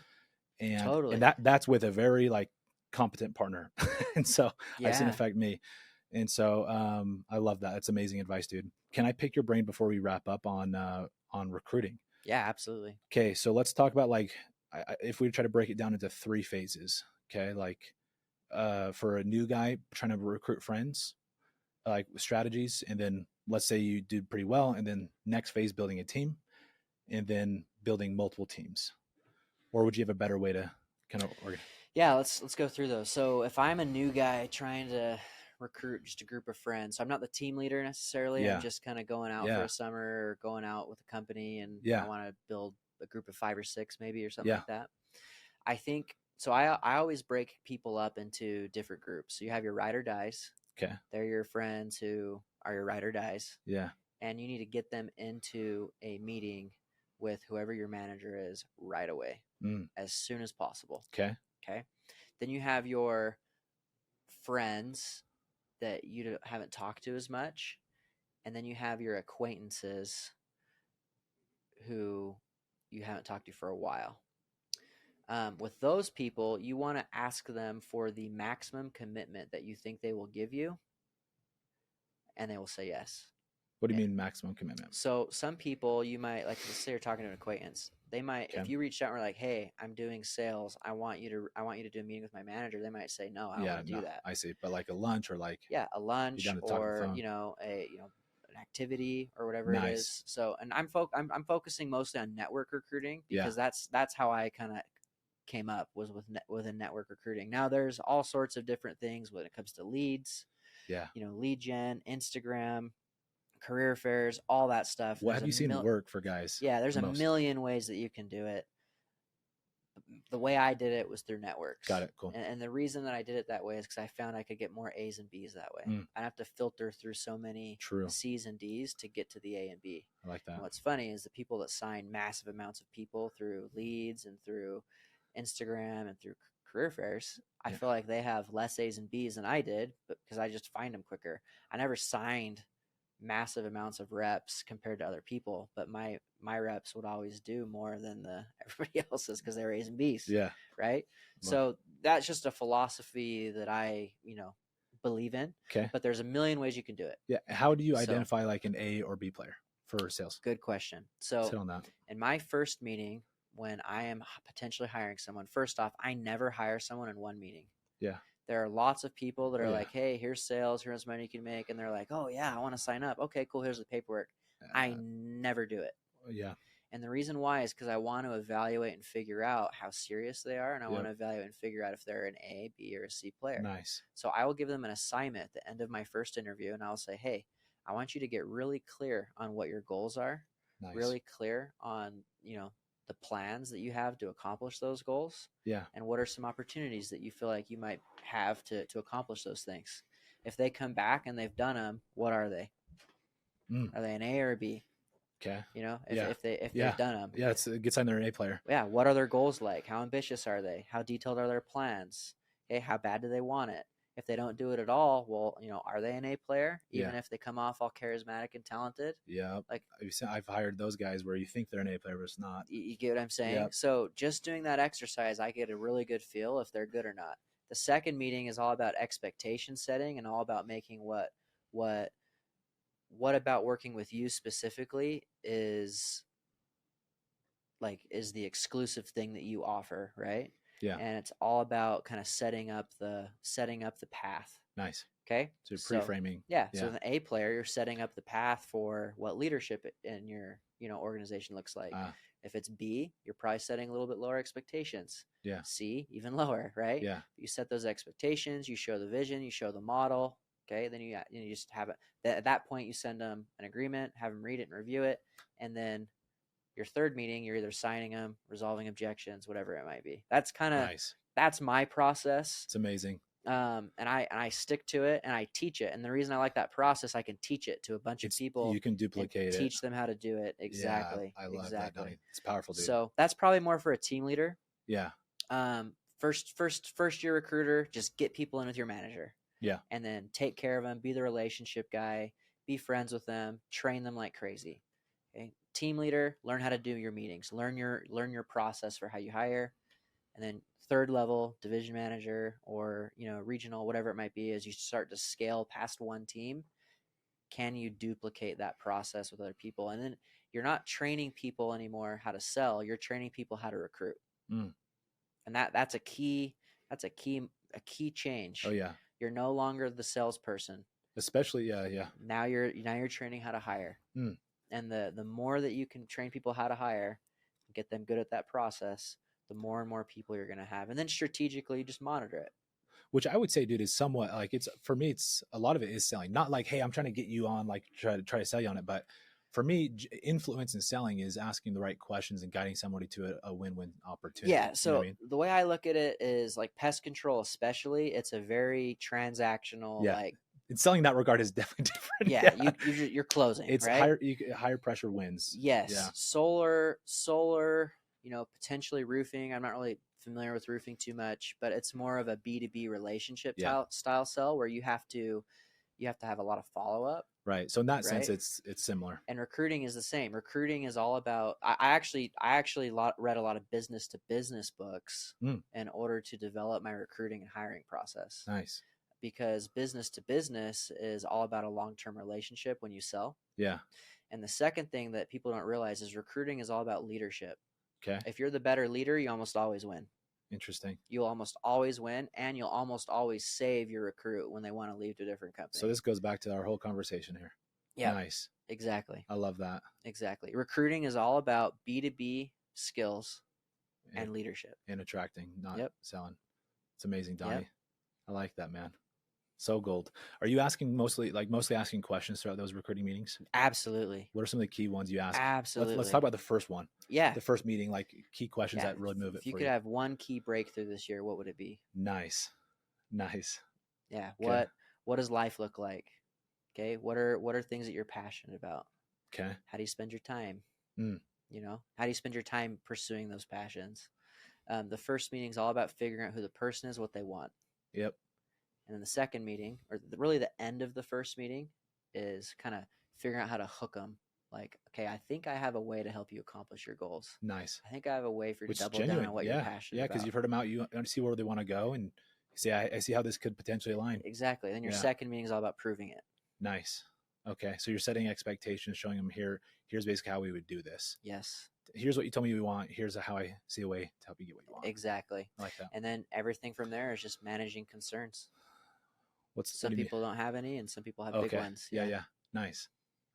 And totally. that's with a very like competent partner. And so I've seen it Yeah, affect me. And so I love that. That's amazing advice, dude. Can I pick your brain before we wrap up on recruiting? yeah, absolutely. Okay, so let's talk about like if we try to break it down into 3 phases. Okay, like for a new guy trying to recruit friends, like strategies, and then let's say you did pretty well, and then next phase building a team, and then building multiple teams. Or would you have a better way to kind of organize? Yeah, let's go through those. So if I'm a new guy trying to recruit just a group of friends, so I'm not the team leader necessarily. I'm Yeah, just kind of going out for yeah, a summer or going out with a company, and I yeah, want to build a group of 5 or 6 maybe or something yeah. like that. I think so. I always break people up into different groups. So you have your ride or dies. Okay, They're your friends who are your ride or dies, yeah. and you need to get them into a meeting with whoever your manager is right away, Mm, as soon as possible. okay, Okay. Then you have your friends that you haven't talked to as much. And then you have your acquaintances who you haven't talked to for a while. With those people, you want to ask them for the maximum commitment that you think they will give you, and they will say yes. what do you Eh, mean maximum commitment? So some people you might like. Let's say you're talking to an acquaintance. They might, Okay, if you reached out and were like, "Hey, I'm doing sales. I want you to do a meeting with my manager." They might say, "No, I don't yeah, want to no, do that." I see. But like a lunch or like Yeah, a be lunch down to talk on the or phone. an activity or whatever it Nice. is. So, and I'm focusing mostly on network recruiting Yeah, because that's how I kind of came up was within network recruiting. Now there's all sorts of different things when it comes to leads, yeah. lead gen, Instagram, career fairs, all that stuff. What have you seen work for guys There's the a most? million ways that you can do it. The way I did it was through Got networks. it. Cool. And the reason that I did it that way is because I found I could get more A's and B's that way. Mm, I have to filter through so many true. C's and D's to get to the A and B. I like And that. what's funny is the people that sign massive amounts of people through leads and through Instagram and through career fairs, I Yeah. feel like they have less A's and B's than I did, but because I just find them quicker. I never signed massive amounts of reps compared to other people, but my reps would always do more than the everybody else's because they're A's and B's, Yeah. right? Love. So that's just a philosophy that I believe in, Okay. but there's a million ways you can do it. Yeah. How do you So identify like an A or B player for sales? good question. So Sit on that. in my first meeting, when I am potentially hiring someone, first off, I never hire someone in one meeting. Yeah. There are lots of people that Oh are yeah. like, hey, here's sales, here's money you can make. And they're like, oh, yeah, I want to sign up. Okay, cool. Here's the paperwork. I Uh, never do it. yeah. And the reason why is because I want to evaluate and figure out how serious they are. And I want Yep. to evaluate and figure out if they're an A, B, or a C player. Nice. So I will give them an assignment at the end of my first interview. And I'll say, hey, I want you to get really clear on what your goals are, Nice. really clear on, the plans that you have to accomplish those goals. Yeah. And what are some opportunities that you feel like you might have to accomplish those things? If they come back and they've done them, what are they? Are they an A or a B? Okay. If they've done them. Yeah, it's a good sign they're an A player. Yeah. What are their goals like? How ambitious are they? How detailed are their plans? Okay. How bad do they want it? If they don't do it at all, well, are they an A player? Even if they come off all charismatic and talented? Yeah. Like, I've hired those guys where you think they're an A player, but it's not. you get what I'm saying? Yep. So just doing that exercise, I get a really good feel if they're good or not. The second meeting is all about expectation setting and all about making what about working with you specifically is the exclusive thing that you offer, right? Yeah. And it's all about kind of setting up the path. Nice. Okay. So pre-framing. Yeah. So as an A player, you're setting up the path for what leadership in your organization looks like. If it's B, you're probably setting a little bit lower expectations. Yeah. C, even lower, right? Yeah. You set those expectations, you show the vision, you show the model. Okay. Then you just have it. At that point, you send them an agreement, have them read it and review it. And then your third meeting, you're either signing them, resolving objections, whatever it might be. That's kind of nice. That's my process. It's amazing. And I stick to it and I teach it. And the reason I like that process, I can teach it to a bunch of people. You can duplicate it. Teach them how to do it. Exactly. Yeah, I love that, Donnie. It's powerful, dude. So that's probably more for a team leader. Yeah. First year recruiter, just get people in with your manager. Yeah. And then take care of them, be the relationship guy, be friends with them, train them like crazy. Okay. Team leader, learn how to do your meetings, learn your process for how you hire. And then third level, division manager or, regional, whatever it might be, as you start to scale past one team, can you duplicate that process with other people? And then you're not training people anymore how to sell, you're training people how to recruit. And that's a key change. Oh yeah. You're no longer the salesperson. Especially, yeah. Now you're training how to hire. And the more that you can train people how to hire, get them good at that process, the more and more people you're going to have. And then strategically just monitor it. Which I would say, dude, is somewhat like, it's, for me, it's a lot of it is selling. Not like, hey, I'm trying to get you on, like try to sell you on it. But for me, influence and selling is asking the right questions and guiding somebody to a win-win opportunity. Yeah. So the way I look at it is like pest control, especially, it's a very transactional, in selling in that regard is definitely different. Yeah. You're closing. It's right? higher pressure wins. Yes. Yeah. Solar, potentially roofing. I'm not really familiar with roofing too much, but it's more of a B2B relationship style sell where you have to have a lot of follow-up. Right. So in that sense, it's similar. And recruiting is the same. Recruiting is all about, I actually read a lot of business to business books in order to develop my recruiting and hiring process. Nice. Because business to business is all about a long-term relationship when you sell. Yeah. And the second thing that people don't realize is recruiting is all about leadership. Okay. If you're the better leader, you almost always win. Interesting. You'll almost always win, and you'll almost always save your recruit when they want to leave to a different company. So this goes back to our whole conversation here. Yeah. Nice. Exactly. I love that. Exactly. Recruiting is all about B2B skills and leadership. And attracting, not selling. It's amazing, Donnie. Yep. I like that, man. So gold. Are you asking mostly asking questions throughout those recruiting meetings? Absolutely. What are some of the key ones you ask? Absolutely. Let's talk about the first one. Yeah. The first meeting, like key questions that really move it. If you could have one key breakthrough this year, what would it be? Nice. Yeah. Okay. What does life look like? Okay. What are things that you're passionate about? Okay. How do you spend your time? How do you spend your time pursuing those passions? The first meeting is all about figuring out who the person is, what they want. Yep. And then the second meeting, or really the end of the first meeting, is kind of figuring out how to hook them. Like, okay, I think I have a way to help you accomplish your goals. Nice. I think I have a way for you to double down on what you're passionate about. Yeah, because you've heard them out. You see where they want to go, and see, I see how this could potentially align. Exactly. Then your second meeting is all about proving it. Nice. Okay, so you're setting expectations, showing them here's basically how we would do this. Yes. Here's what you told me we want. Here's how I see a way to help you get what you want. Exactly. I like that. And then everything from there is just managing concerns. Some people don't have any, and some people have big ones. Yeah. Nice.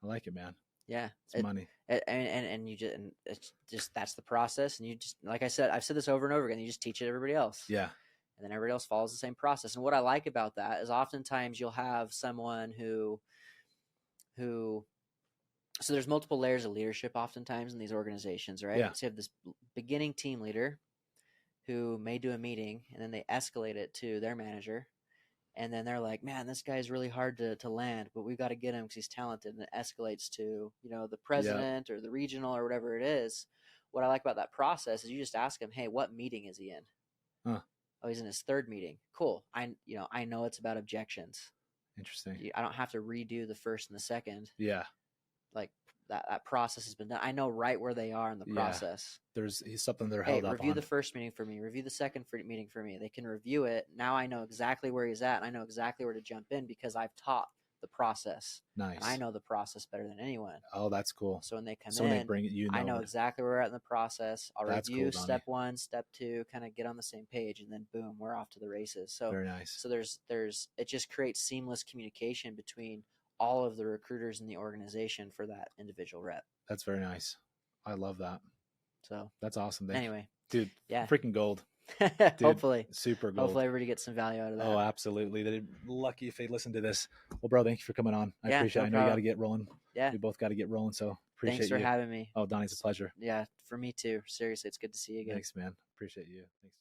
I like it, man. Yeah. It's money. And it's just, that's the process. And you just, like I said, I've said this over and over again, you just teach it to everybody else. Yeah. And then everybody else follows the same process. And what I like about that is oftentimes you'll have someone who who, so there's multiple layers of leadership oftentimes in these organizations, right? Yeah. So you have this beginning team leader who may do a meeting and then they escalate it to their manager. And then they're like, man, this guy's really hard to land, but we've got to get him because he's talented. And it escalates to, the Yeah. president or the regional or whatever it is. What I like about that process is you just ask him, hey, what meeting is he in? Huh. Oh, he's in his third meeting. Cool. I know it's about objections. Interesting. I don't have to redo the first and the second. Yeah. Like that process has been done. I know right where they are in the Yeah. process. There's something they're Hey, held up review on. the first meeting for me. Review the second meeting for me. They can review it. Now I know exactly where he's at, and I know exactly where to jump in because I've taught the process. And I Nice. know the process better than anyone. Oh, that's cool. So when they come So when they in, bring it, I know exactly where we're at in the process. I'll That's review cool, Donnie. step 1, step 2, kind of get on the same page, and then boom, we're off to the races. So Very nice. so there's it just creates seamless communication between all of the recruiters in the organization for that individual rep. That's very nice. I love that. So that's awesome. Anyway, dude, yeah, freaking gold. Dude, hopefully, super gold. hopefully everybody gets some value out of that. Oh, absolutely. They're lucky if they listen to this. Well, bro, thank you for coming on. I Yeah, appreciate no it. I know you got problem. to get rolling. Yeah, we both got to get rolling. So appreciate thanks for you. having me. Oh, Donnie, it's a pleasure. Yeah, for me too. Seriously, it's good to see you again. Thanks, man. Appreciate you. Thanks.